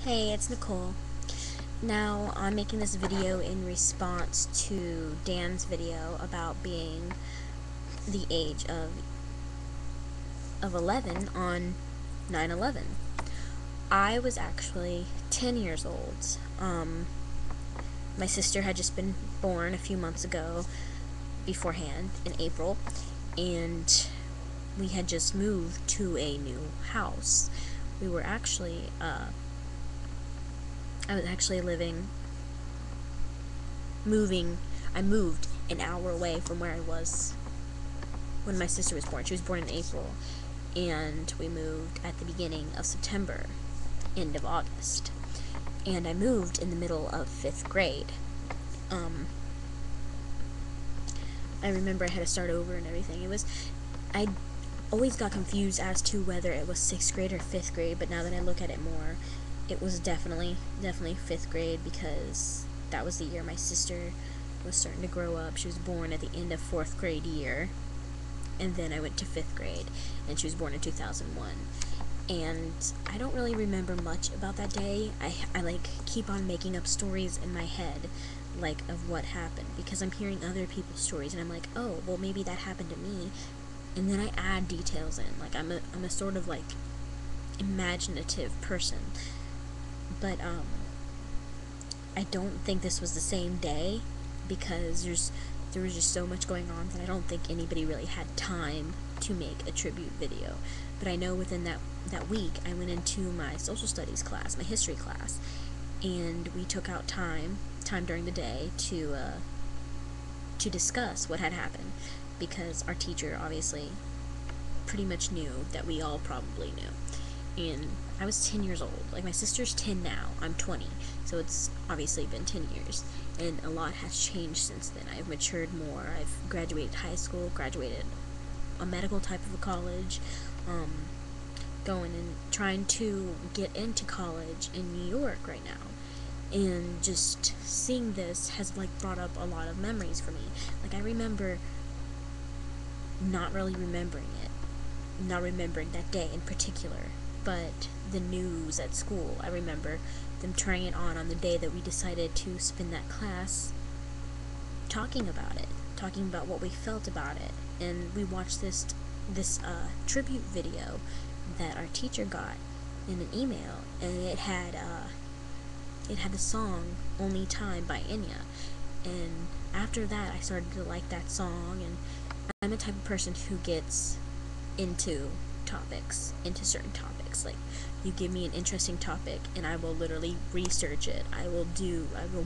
Hey, it's Nicole. Now, I'm making this video in response to Dan's video about being the age of 11 on 9/11. I was actually 10 years old. My sister had just been born a few months ago beforehand in April, and we had just moved to a new house. We were actually, I was actually I moved an hour away from where I was when my sister was born. She was born in April, and we moved at the beginning of September, end of August. And I moved in the middle of 5th grade. I remember I had to start over and everything. I always got confused as to whether it was 6th grade or 5th grade, but now that I look at it more, it was definitely 5th grade, because that was the year my sister was starting to grow up. She was born at the end of 4th grade year, and then I went to 5th grade, and she was born in 2001. And I don't really remember much about that day. I like keep on making up stories in my head, like, of what happened, because I'm hearing other people's stories, and I'm like, oh, well, maybe that happened to me, and then I add details in. Like, I'm a sort of, like, imaginative person. But I don't think this was the same day, because there was just so much going on that I don't think anybody really had time to make a tribute video. But I know within that week I went into my social studies class, my history class, and we took out time during the day to discuss what had happened, because our teacher obviously pretty much knew that we all probably knew. And I was 10 years old. Like, my sister's 10 now. I'm 20. So it's obviously been 10 years. And a lot has changed since then. I've matured more. I've graduated high school, graduated a medical type of a college, going and trying to get into college in New York right now. And just seeing this has, like, brought up a lot of memories for me. Like, I remember not really remembering it. Not remembering that day in particular. But the news at school, I remember them turning it on the day that we decided to spend that class talking about it, talking about what we felt about it. And we watched this tribute video that our teacher got in an email, and it had the song "Only Time" by Enya. And after that, I started to like that song, and I'm the type of person who gets into certain topics. Like, you give me an interesting topic and I will literally research it. I will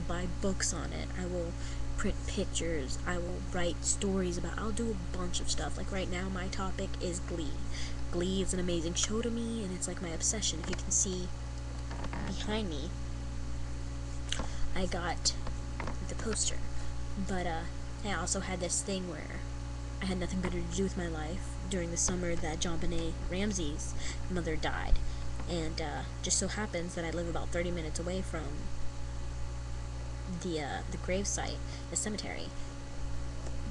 buy books on it. I will print pictures. I will write stories I'll do a bunch of stuff. Like, right now my topic is Glee. Glee is an amazing show to me, and it's like my obsession. If you can see behind me, I got the poster. But I also had this thing where I had nothing better to do with my life during the summer that JonBenet Ramsey's mother died. And just so happens that I live about 30 minutes away from the grave site, the cemetery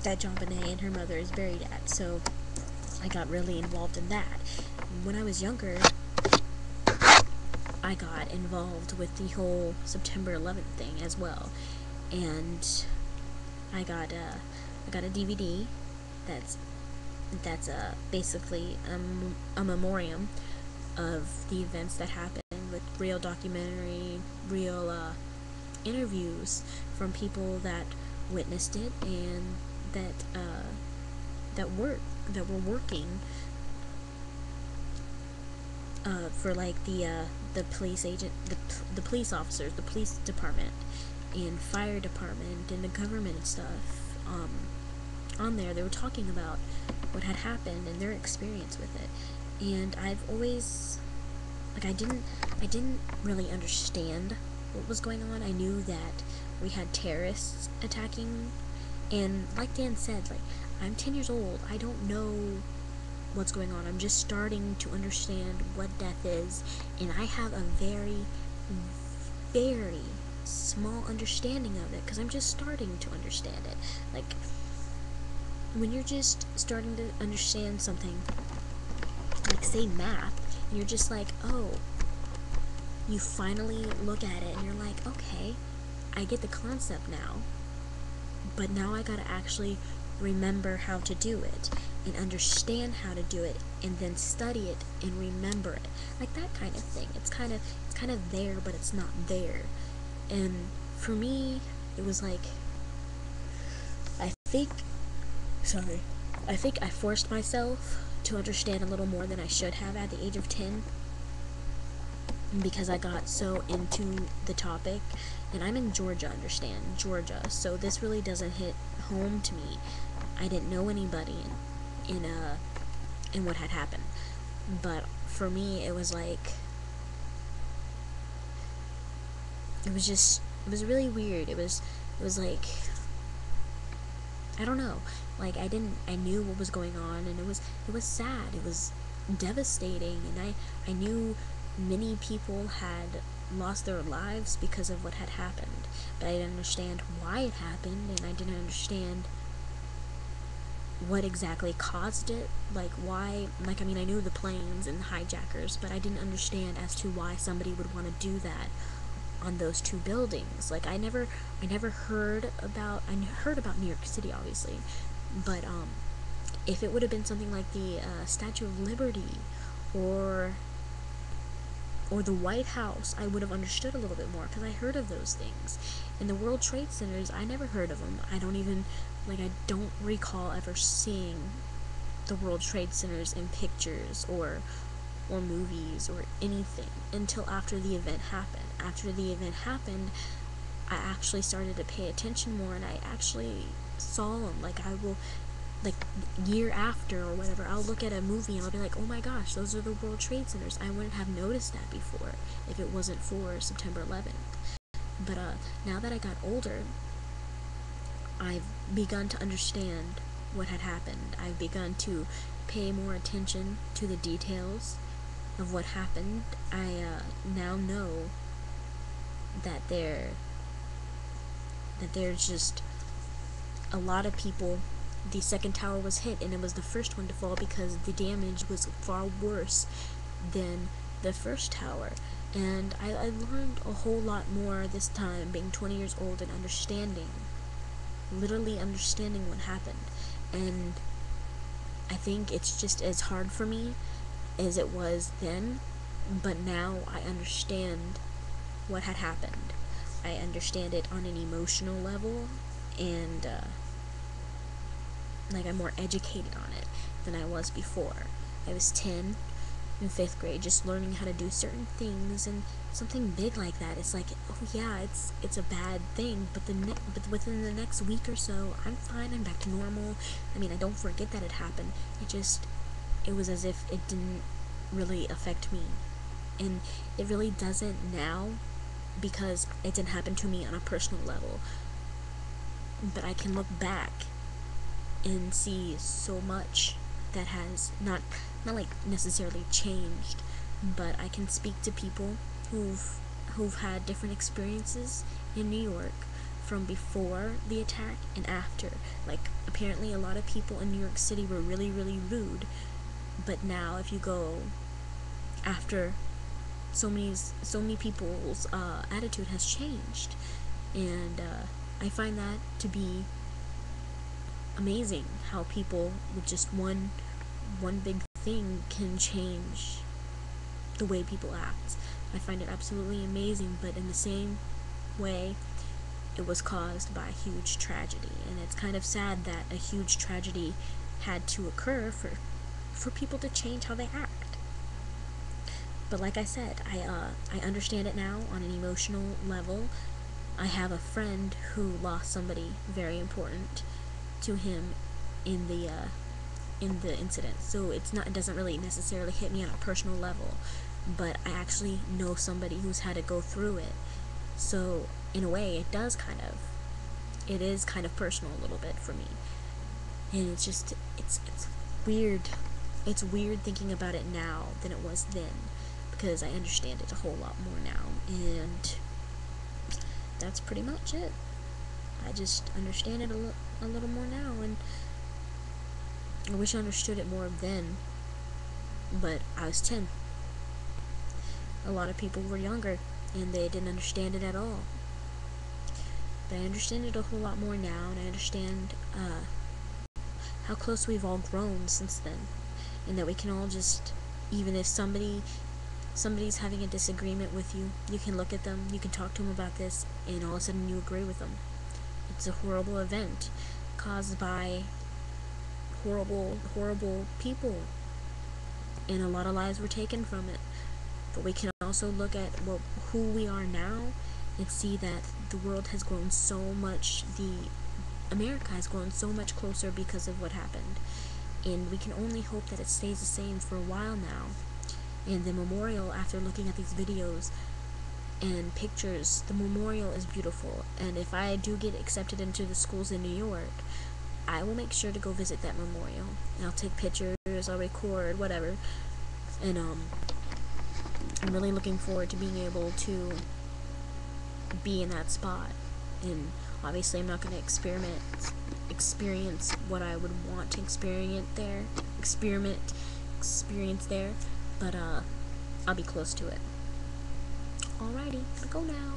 that JonBenet and her mother is buried at. So I got really involved in that. When I was younger, I got involved with the whole September 11th thing as well. And I got a DVD that's basically a memoriam of the events that happened, with real documentary, real interviews from people that witnessed it, and that were working for, like, the police agent, the police officers, the police department, and fire department, and the government and stuff. On there, they were talking about what had happened and their experience with it. And I've always, like, I didn't really understand what was going on. I knew that we had terrorists attacking, and like Dan said, like, I'm 10 years old. I don't know what's going on. I'm just starting to understand what death is, and I have a very, very small understanding of it, because I'm just starting to understand it. Like, when you're just starting to understand something, like, say, math, and you're just like, oh, you finally look at it and you're like, okay, I get the concept now, but now I gotta actually remember how to do it and understand how to do it and then study it and remember it, like that kind of thing. It's kind of there, but it's not there. And for me, it was like, I think I think I forced myself to understand a little more than I should have at the age of 10, because I got so into the topic. And I'm in Georgia, understand? Georgia. So this really doesn't hit home to me. I didn't know anybody in what had happened. But for me, it was like, it was really weird. It was like, I don't know. Like, I knew what was going on, and it was sad. It was devastating, and I knew many people had lost their lives because of what had happened, but I didn't understand why it happened, and I didn't understand what exactly caused it. Like, why, like, I mean, I knew the planes and the hijackers, but I didn't understand as to why somebody would want to do that on those two buildings. Like, I never heard about, New York City, obviously, but if it would have been something like the Statue of Liberty or the White House, I would have understood a little bit more, because I heard of those things. And the World Trade Centers, I never heard of them. I don't recall ever seeing the World Trade Centers in pictures or movies or anything until after the event happened. After the event happened, I actually started to pay attention more, and I actually saw them. Like, I will, like, year after or whatever, I'll look at a movie and I'll be like, oh my gosh, those are the World Trade Centers. I wouldn't have noticed that before if it wasn't for September 11th. But now that I got older, I've begun to understand what had happened. I've begun to pay more attention to the details of what happened. I now know that there's just a lot of people. The second tower was hit, and it was the first one to fall because the damage was far worse than the first tower. And I learned a whole lot more this time, being 20 years old, and literally understanding what happened. And I think it's just as hard for me as it was then, but now I understand what had happened. I understand it on an emotional level, and like, I'm more educated on it than I was before. I was 10 in 5th grade, just learning how to do certain things, and something big like that, it's like, oh yeah, it's a bad thing, but but within the next week or so, I'm fine, I'm back to normal. I mean, I don't forget that it happened. It was as if it didn't really affect me, and it really doesn't now, because it didn't happen to me on a personal level. But I can look back and see so much that has not like necessarily changed, but I can speak to people who've had different experiences in New York from before the attack and after. Like, apparently a lot of people in New York City were really, really rude, but now if you go after, so many people's attitude has changed, and I find that to be amazing, how people with just one big thing can change the way people act. I find it absolutely amazing, but in the same way, it was caused by a huge tragedy, and it's kind of sad that a huge tragedy had to occur for people to change how they act. But like I said, I understand it now on an emotional level. I have a friend who lost somebody very important to him in the incident, so it doesn't really necessarily hit me on a personal level, but I actually know somebody who's had to go through it. So in a way, it is kind of personal a little bit for me, and it's weird. It's weird thinking about it now than it was then, because I understand it a whole lot more now, and that's pretty much it. I just understand it a little more now, and I wish I understood it more then, but I was 10. a lot of people were younger and they didn't understand it at all. But I understand it a whole lot more now, and I understand how close we've all grown since then, and that we can all just, even if somebody's having a disagreement with you, you can look at them, you can talk to them about this, and all of a sudden you agree with them. It's a horrible event caused by horrible people, and a lot of lives were taken from it. But we can also look at who we are now and see that the world has grown so much, America has grown so much closer because of what happened. And we can only hope that it stays the same for a while now. And the memorial, after looking at these videos and pictures, the memorial is beautiful. And if I do get accepted into the schools in New York, I will make sure to go visit that memorial. And I'll take pictures, I'll record, whatever. And I'm really looking forward to being able to be in that spot. And obviously I'm not going to experience what I would want to experience there, but I'll be close to it. Alrighty, gotta go now.